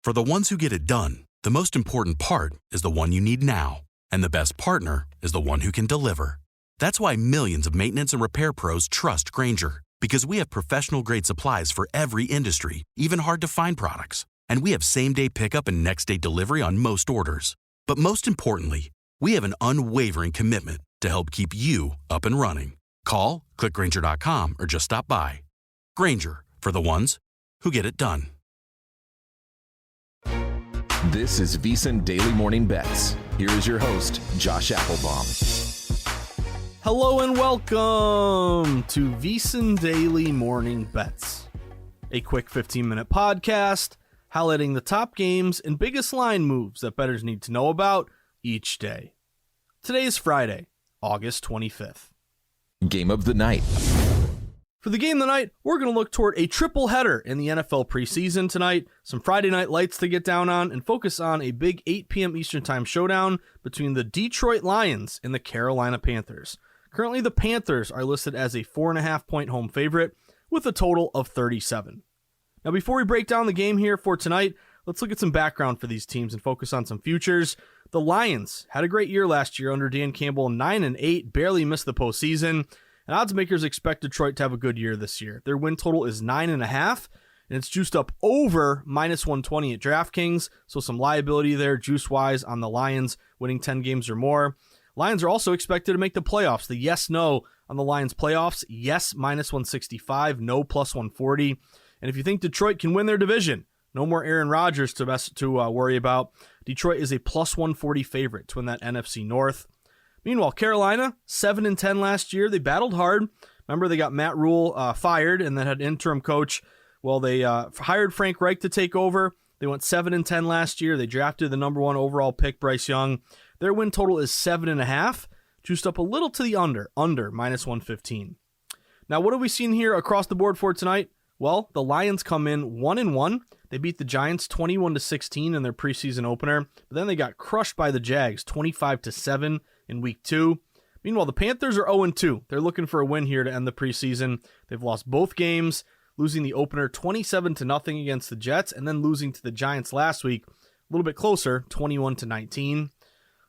For the ones who get it done, the most important part is the one you need now. And the best partner is the one who can deliver. That's why millions of maintenance and repair pros trust Grainger, because we have professional-grade supplies for every industry, even hard-to-find products. And we have same-day pickup and next-day delivery on most orders. But most importantly, we have an unwavering commitment to help keep you up and running. Call, click Grainger.com, or just stop by. Grainger, for the ones who get it done. This is VSiN Daily Morning Bets. Here is your host, Josh Appelbaum. Hello and welcome to VSiN Daily Morning Bets, a quick 15-minute podcast highlighting the top games and biggest line moves that bettors need to know about each day. Today is Friday, August 25th. Game of the night. For the game of the night, we're going to look toward a triple header in the NFL preseason tonight, some Friday night lights to get down on, and focus on a big 8 p.m. Eastern Time showdown between the Detroit Lions and the Carolina Panthers. Currently, the Panthers are listed as a 4.5-point home favorite with a total of 37. Now, before we break down the game here for tonight, let's look at some background for these teams and focus on some futures. The Lions had a great year last year under Dan Campbell, 9-8, barely missed the postseason. And odds makers expect Detroit to have a good year this year. Their win total is 9.5, and it's juiced up over -120 at DraftKings. So some liability there, juice-wise, on the Lions winning 10 games or more. Lions are also expected to make the playoffs. The yes/no on the Lions playoffs, yes -165, no +140. And if you think Detroit can win their division, no more Aaron Rodgers to worry about. Detroit is a +140 favorite to win that NFC North. Meanwhile, Carolina, 7-10 last year. They battled hard. Remember, they got Matt Rule fired and then had interim coach. Well, they hired Frank Reich to take over. They went 7-10 last year. They drafted the number 1 overall pick, Bryce Young. Their win total is 7.5, juiced up a little to the under -115. Now, what have we seen here across the board for tonight? Well, the Lions come in 1-1. They beat the Giants 21-16 in their preseason opener, but then they got crushed by the Jags 25-7 in week 2. Meanwhile, the Panthers are 0-2. They're looking for a win here to end the preseason. They've lost both games, losing the opener 27-0 against the Jets, and then losing to the Giants last week, a little bit closer, 21-19.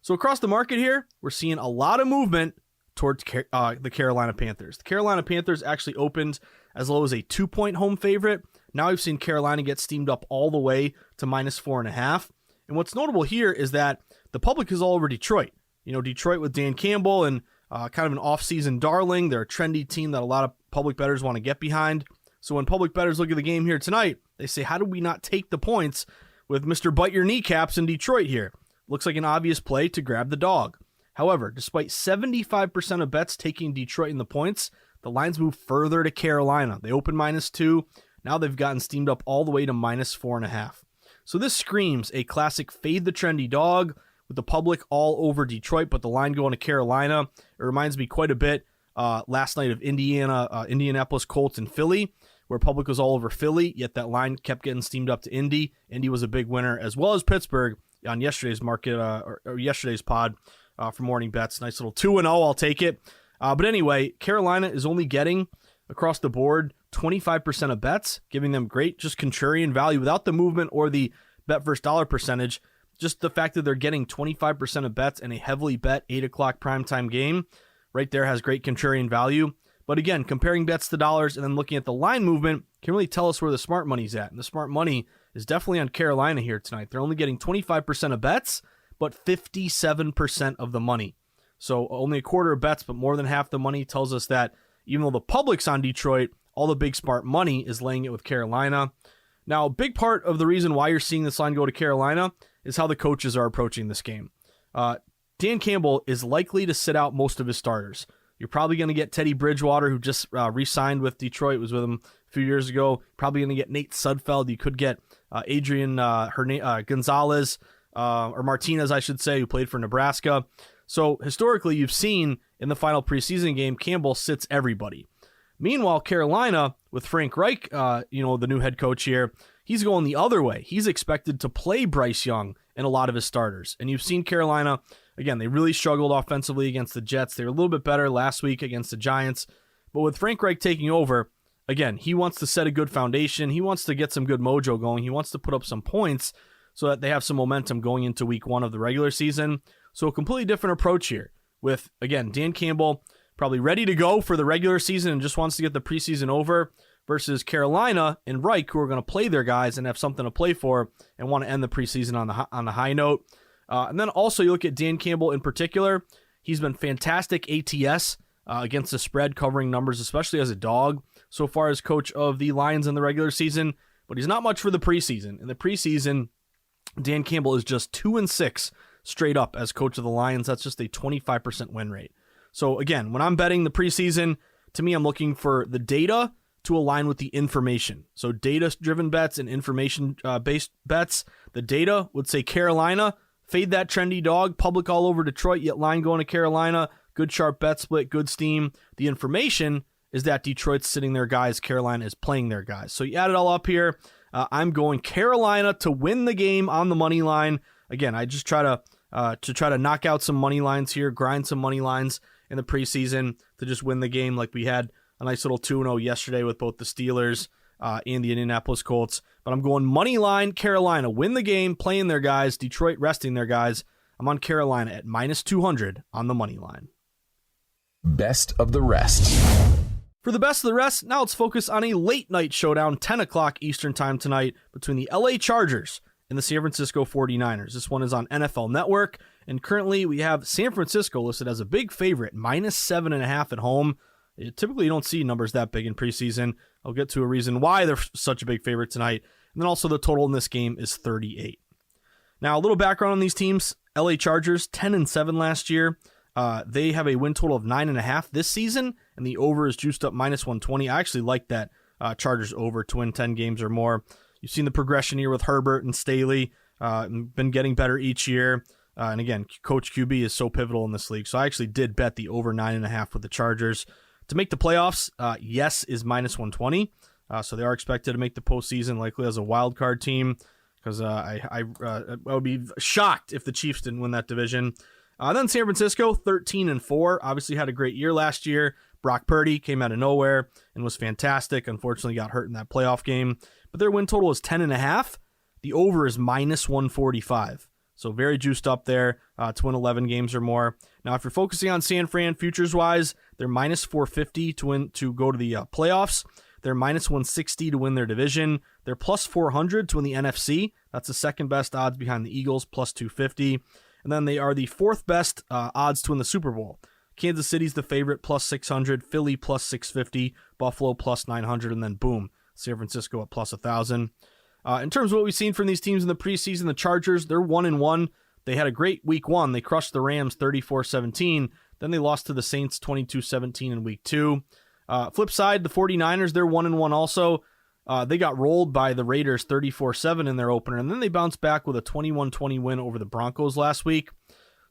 So across the market here, we're seeing a lot of movement towards the Carolina Panthers. The Carolina Panthers actually opened as low as a 2-point home favorite. Now we've seen Carolina get steamed up all the way to -4.5. And what's notable here is that the public is all over Detroit. You know, Detroit with Dan Campbell and kind of an off-season darling. They're a trendy team that a lot of public bettors want to get behind. So when public bettors look at the game here tonight, they say, how do we not take the points with Mr. Bite Your Kneecaps in Detroit here? Looks like an obvious play to grab the dog. However, despite 75% of bets taking Detroit in the points, the lines move further to Carolina. They open -2. Now they've gotten steamed up all the way to -4.5. So this screams a classic fade the trendy dog with the public all over Detroit, but the line going to Carolina. It reminds me quite a bit last night of Indianapolis Colts and Philly, where public was all over Philly, yet that line kept getting steamed up to Indy. Indy was a big winner, as well as Pittsburgh on yesterday's market or yesterday's pod for morning bets. Nice little 2-0, I'll take it. But anyway, Carolina is only getting across the board 25% of bets, giving them great just contrarian value without the movement or the bet versus dollar percentage. Just the fact that they're getting 25% of bets in a heavily bet 8 o'clock primetime game right there has great contrarian value. But again, comparing bets to dollars and then looking at the line movement can really tell us where the smart money's at. And the smart money is definitely on Carolina here tonight. They're only getting 25% of bets, but 57% of the money. So only a quarter of bets, but more than half the money tells us that even though the public's on Detroit, all the big smart money is laying it with Carolina. Now, a big part of the reason why you're seeing this line go to Carolina is how the coaches are approaching this game. Dan Campbell is likely to sit out most of his starters. You're probably going to get Teddy Bridgewater, who just re-signed with Detroit, was with him a few years ago. Probably going to get Nate Sudfeld. You could get Adrian Gonzalez, or Martinez, I should say, who played for Nebraska. So historically, you've seen in the final preseason game, Campbell sits everybody. Meanwhile, Carolina, with Frank Reich, the new head coach here, he's going the other way. He's expected to play Bryce Young and a lot of his starters. And you've seen Carolina, again, they really struggled offensively against the Jets. They were a little bit better last week against the Giants. But with Frank Reich taking over, again, he wants to set a good foundation. He wants to get some good mojo going. He wants to put up some points so that they have some momentum going into week 1 of the regular season. So a completely different approach here with, again, Dan Campbell probably ready to go for the regular season and just wants to get the preseason over, versus Carolina and Reich, who are going to play their guys and have something to play for and want to end the preseason on the high note. And then also you look at Dan Campbell in particular. He's been fantastic ATS against the spread, covering numbers, especially as a dog, so far as coach of the Lions in the regular season. But he's not much for the preseason. In the preseason, Dan Campbell is just 2-6 straight up as coach of the Lions. That's just a 25% win rate. So again, when I'm betting the preseason, to me, I'm looking for the data to align with the information. So data-driven bets and information-based bets. The data would say Carolina, fade that trendy dog, public all over Detroit, yet line going to Carolina, good sharp bet split, good steam. The information is that Detroit's sitting their guys, Carolina is playing their guys. So you add it all up here. I'm going Carolina to win the game on the money line. Again, I just try to knock out some money lines here, grind some money lines in the preseason to just win the game, like we had a nice little 2-0 yesterday with both the Steelers and the Indianapolis Colts. But I'm going money line, Carolina, win the game, playing their guys, Detroit resting their guys. I'm on Carolina at -200 on the money line. Best of the rest. For the best of the rest, now let's focus on a late night showdown, 10 o'clock Eastern time tonight, between the LA Chargers and the San Francisco 49ers. This one is on NFL Network, and currently we have San Francisco listed as a big favorite, -7.5 at home. Typically, you don't see numbers that big in preseason. I'll get to a reason why they're such a big favorite tonight. And then also the total in this game is 38. Now, a little background on these teams. LA Chargers, 10-7 last year. They have a win total of 9.5 this season, and the over is juiced up -120. I actually like that Chargers over to win 10 games or more. You've seen the progression here with Herbert and Staley. Been getting better each year. And again, Coach QB is so pivotal in this league. So I actually did bet the over 9.5 with the Chargers. To make the playoffs, yes is -120. So they are expected to make the postseason, likely as a wild card team, because I would be shocked if the Chiefs didn't win that division. Then San Francisco, 13-4, obviously had a great year last year. Brock Purdy came out of nowhere and was fantastic. Unfortunately, got hurt in that playoff game. But their win total is 10.5. The over is -145. So very juiced up there to win 11 games or more. Now, if you're focusing on San Fran futures-wise, they're -450 to go to the playoffs. They're -160 to win their division. They're +400 to win the NFC. That's the second best odds behind the Eagles, +250. And then they are the fourth best odds to win the Super Bowl. Kansas City's the favorite, +600. Philly, +650. Buffalo, +900. And then, boom, San Francisco at +1,000. In terms of what we've seen from these teams in the preseason, the Chargers, they're 1-1. They had a great week 1. They crushed the Rams 34-17. Then they lost to the Saints 22-17 in week 2. Flip side, the 49ers, they're 1-1 also. They got rolled by the Raiders 34-7 in their opener, and then they bounced back with a 21-20 win over the Broncos last week.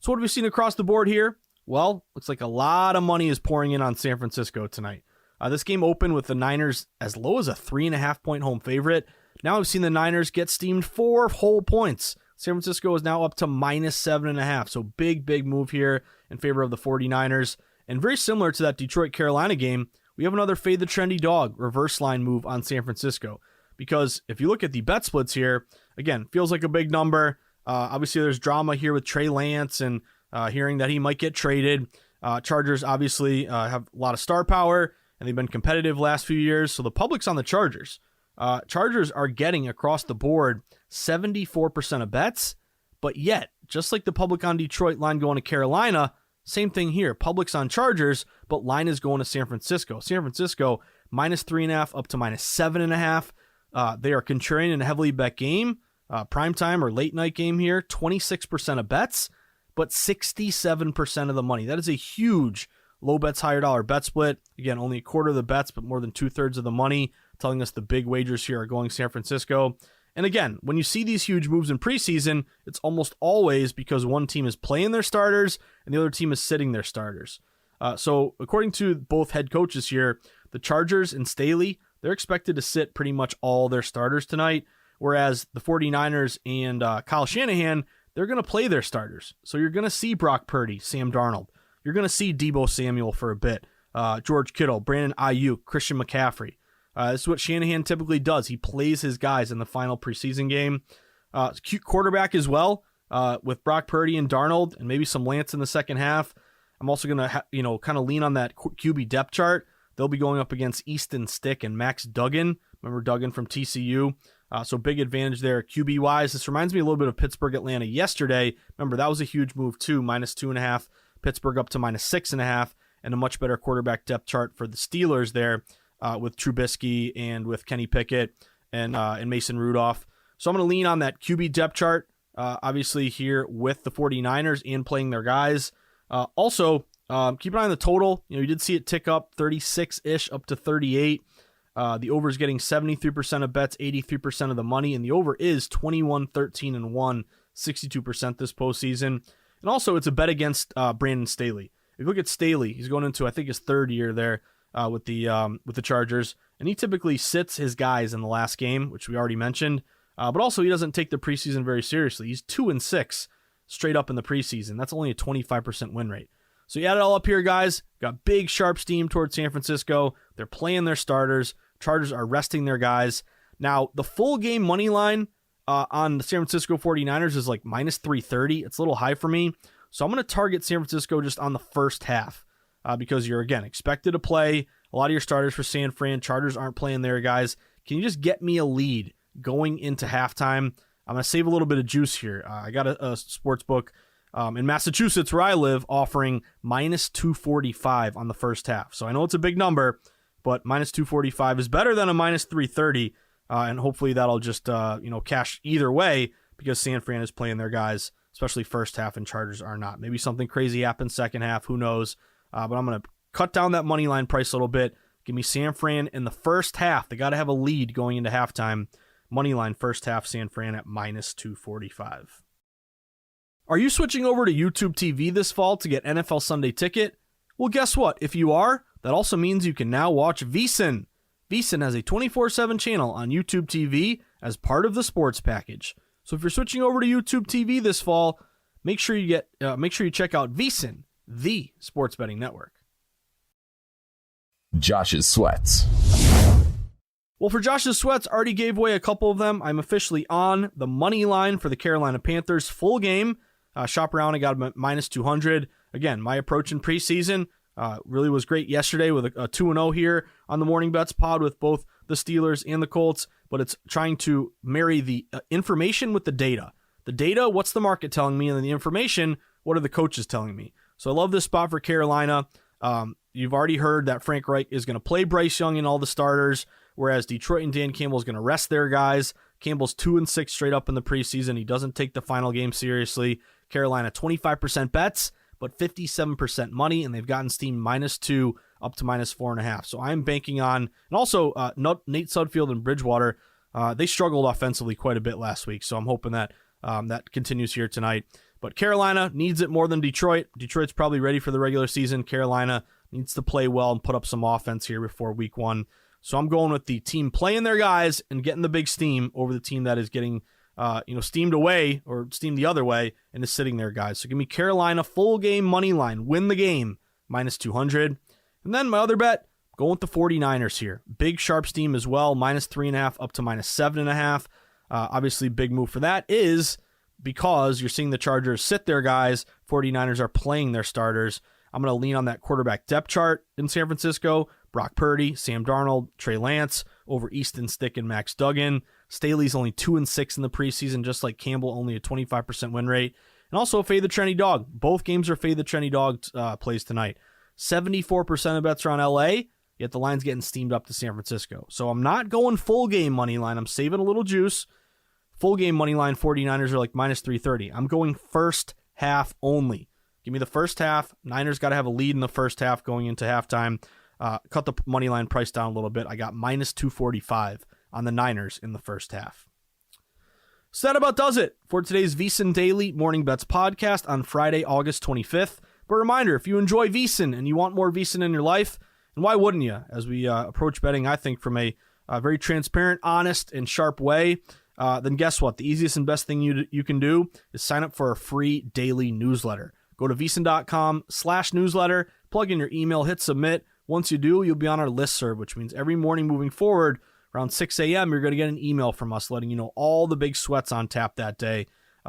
So what have we seen across the board here? Well, looks like a lot of money is pouring in on San Francisco tonight. This game opened with the Niners as low as a 3.5-point home favorite. Now I've seen the Niners get steamed 4 whole points. San Francisco is now up to -7.5. So big move here in favor of the 49ers. And very similar to that Detroit-Carolina game, we have another fade the trendy dog reverse line move on San Francisco. Because if you look at the bet splits here, again, feels like a big number. Obviously, there's drama here with Trey Lance and hearing that he might get traded. Chargers obviously have a lot of star power, and they've been competitive last few years. So the public's on the Chargers. Chargers are getting across the board 74% of bets, but yet, just like the public on Detroit, line going to Carolina, same thing here. Public's on Chargers, but line is going to San Francisco. San Francisco, -3.5 up to -7.5. They are contrarian in a heavily bet game, primetime or late night game here, 26% of bets, but 67% of the money. That is a huge low bets, higher dollar bet split. Again, only a quarter of the bets, but more than 2/3 of the money, telling us the big wagers here are going San Francisco. And again, when you see these huge moves in preseason, it's almost always because one team is playing their starters and the other team is sitting their starters. So according to both head coaches here, the Chargers and Staley, they're expected to sit pretty much all their starters tonight, whereas the 49ers and Kyle Shanahan, they're going to play their starters. So you're going to see Brock Purdy, Sam Darnold. You're going to see Deebo Samuel for a bit, George Kittle, Brandon Ayuk, Christian McCaffrey. This is what Shanahan typically does. He plays his guys in the final preseason game. Cute quarterback as well, with Brock Purdy and Darnold, and maybe some Lance in the second half. I'm also going to, kind of lean on that QB depth chart. They'll be going up against Easton Stick and Max Duggan. Remember Duggan from TCU? So big advantage there QB-wise. This reminds me a little bit of Pittsburgh-Atlanta yesterday. Remember, that was a huge move too, -2.5. Pittsburgh up to -6.5, and a much better quarterback depth chart for the Steelers there with Trubisky and with Kenny Pickett and Mason Rudolph. So I'm going to lean on that QB depth chart, obviously here with the 49ers and playing their guys. Also, keep an eye on the total. You did see it tick up 36-ish up to 38. The over is getting 73% of bets, 83% of the money, and the over is 21-13-1, 62% this postseason. And also, it's a bet against Brandon Staley. If you look at Staley, he's going into, I think, his third year there with the Chargers, and he typically sits his guys in the last game, which we already mentioned. But also, he doesn't take the preseason very seriously. He's 2-6 straight up in the preseason. That's only a 25% win rate. So you add it all up here, guys. Got big, sharp steam towards San Francisco. They're playing their starters. Chargers are resting their guys. Now, the full game money line on the San Francisco 49ers is like -330. It's a little high for me. So I'm going to target San Francisco just on the first half because you're, again, expected to play a lot of your starters for San Fran. Chargers aren't playing their guys. Can you just get me a lead going into halftime? I'm going to save a little bit of juice here. I got a sports book in Massachusetts where I live offering -245 on the first half. So I know it's a big number, but -245 is better than a -330. And hopefully that'll just, cash either way because San Fran is playing their guys, especially first half, and Chargers are not. Maybe something crazy happens second half. Who knows? But I'm going to cut down that money line price a little bit. Give me San Fran in the first half. They got to have a lead going into halftime. Money line first half, San Fran at -245. Are you switching over to YouTube TV this fall to get NFL Sunday Ticket? Well, guess what? If you are, that also means you can now watch VSiN. VSiN has a 24/7 channel on YouTube TV as part of the sports package. So if you're switching over to YouTube TV this fall, make sure you check out VSiN, the sports betting network. Josh's Sweats. Well, for Josh's Sweats, already gave away a couple of them. I'm officially on the money line for the Carolina Panthers full game. Shop around, I got them at -200. Again, my approach in preseason really was great yesterday with a 2-0 here on the Morning Bets pod with both the Steelers and the Colts, but it's trying to marry the information with the data. The data, what's the market telling me? And then the information, what are the coaches telling me? So I love this spot for Carolina. You've already heard that Frank Reich is going to play Bryce Young and all the starters, whereas Detroit and Dan Campbell is going to rest their guys. Campbell's 2-6 straight up in the preseason. He doesn't take the final game seriously. Carolina, 25% bets, but 57% money, and they've gotten steam -2 up to -4.5. So I'm banking on, and also Nate Sudfeld and Bridgewater, they struggled offensively quite a bit last week, so I'm hoping that that continues here tonight. But Carolina needs it more than Detroit. Detroit's probably ready for the regular season. Carolina needs to play well and put up some offense here before week 1. So I'm going with the team playing their guys and getting the big steam over the team that is getting steamed away or steamed the other way and is sitting there, guys. So give me Carolina full game money line, win the game, -200. And then my other bet, going with the 49ers here. Big sharp steam as well, -3.5 up to -7.5. Obviously, big move for that is because you're seeing the Chargers sit their guys. 49ers are playing their starters. I'm going to lean on that quarterback depth chart in San Francisco. Brock Purdy, Sam Darnold, Trey Lance over Easton Stick and Max Duggan. Staley's only 2-6 in the preseason, just like Campbell, only a 25% win rate. And also fade the Trenny Dog. Both games are fade the Trenny Dog plays tonight. 74% of bets are on LA, yet the line's getting steamed up to San Francisco. So I'm not going full game money line. I'm saving a little juice. Full game money line 49ers are like -330. I'm going first half only. Give me the first half. Niners got to have a lead in the first half going into halftime. Cut the money line price down a little bit. I got -245 on the Niners in the first half. So that about does it for today's VSiN Daily Morning Bets podcast on Friday, August 25th. But a reminder, if you enjoy VSiN and you want more VSiN in your life, and why wouldn't you, as we approach betting, I think, from a very transparent, honest, and sharp way, then guess what? The easiest and best thing you can do is sign up for a free daily newsletter. Go to VSiN.com/newsletter, plug in your email, hit submit. Once you do, you'll be on our listserv, which means every morning moving forward, around 6 a.m., you're going to get an email from us letting you know all the big sweats on tap that day.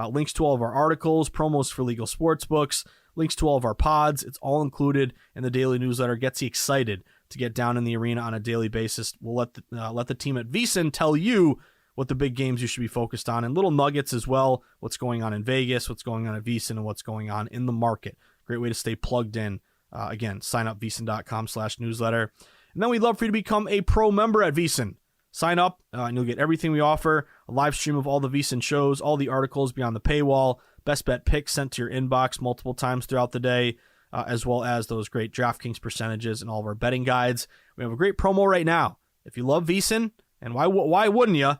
Links to all of our articles, promos for legal sports books, links to all of our pods. It's all included in the daily newsletter. Gets you excited to get down in the arena on a daily basis. We'll let the team at VSiN tell you what the big games you should be focused on, and little nuggets as well, what's going on in Vegas, what's going on at VSiN, and what's going on in the market. Great way to stay plugged in. Again, sign up VSiN.com/newsletter. And then we'd love for you to become a pro member at VSiN. Sign up, and you'll get everything we offer, a live stream of all the VSiN shows, all the articles beyond the paywall, best bet picks sent to your inbox multiple times throughout the day, as well as those great DraftKings percentages and all of our betting guides. We have a great promo right now. If you love VSiN, and why wouldn't you,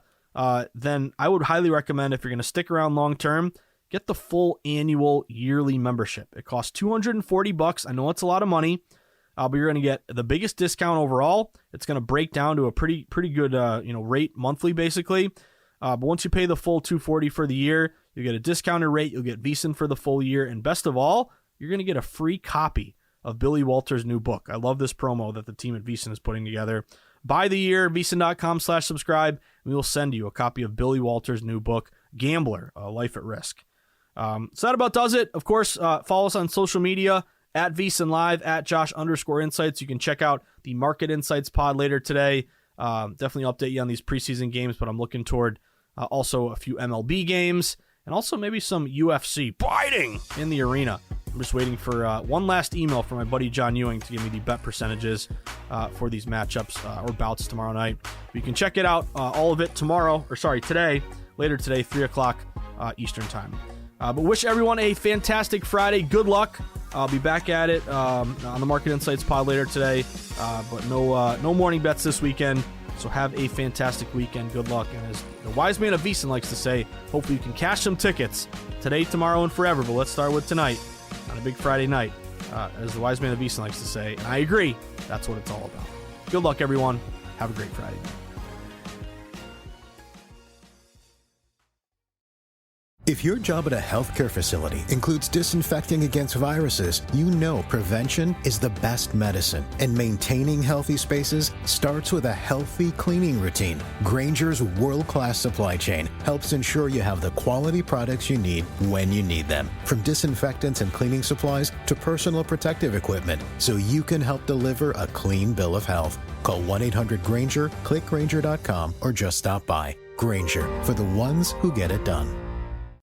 then I would highly recommend, if you're going to stick around long term, get the full annual yearly membership. It costs $240. I know it's a lot of money. But you're going to get the biggest discount overall. It's going to break down to a pretty good rate monthly, basically. But once you pay the full $240 for the year, you get a discounted rate. You'll get VSiN for the full year, and best of all, you're going to get a free copy of Billy Walters' new book. I love this promo that the team at VSiN is putting together. Buy the year, VSiN.com/subscribe, and we will send you a copy of Billy Walters' new book, Gambler: Life at Risk. So that about does it. Of course, follow us on social media. At VSiN Live, at Josh_Insights. You can check out the Market Insights pod later today. Definitely update you on these preseason games, but I'm looking toward also a few MLB games and also maybe some UFC fighting in the arena. I'm just waiting for one last email from my buddy John Ewing to give me the bet percentages for these matchups or bouts tomorrow night. You can check it out, all of it today, later today, 3 o'clock Eastern time. But wish everyone a fantastic Friday. Good luck. I'll be back at it on the Market Insights pod later today, but no morning bets this weekend. So have a fantastic weekend. Good luck. And as the wise man of VSiN likes to say, hopefully you can cash some tickets today, tomorrow, and forever. But let's start with tonight on a big Friday night, as the wise man of VSiN likes to say. And I agree. That's what it's all about. Good luck, everyone. Have a great Friday night. If your job at a healthcare facility includes disinfecting against viruses, you know prevention is the best medicine. And maintaining healthy spaces starts with a healthy cleaning routine. Grainger's world-class supply chain helps ensure you have the quality products you need when you need them. From disinfectants and cleaning supplies to personal protective equipment, so you can help deliver a clean bill of health. Call 1-800-GRAINGER, click Grainger.com, or just stop by. Grainger, for the ones who get it done.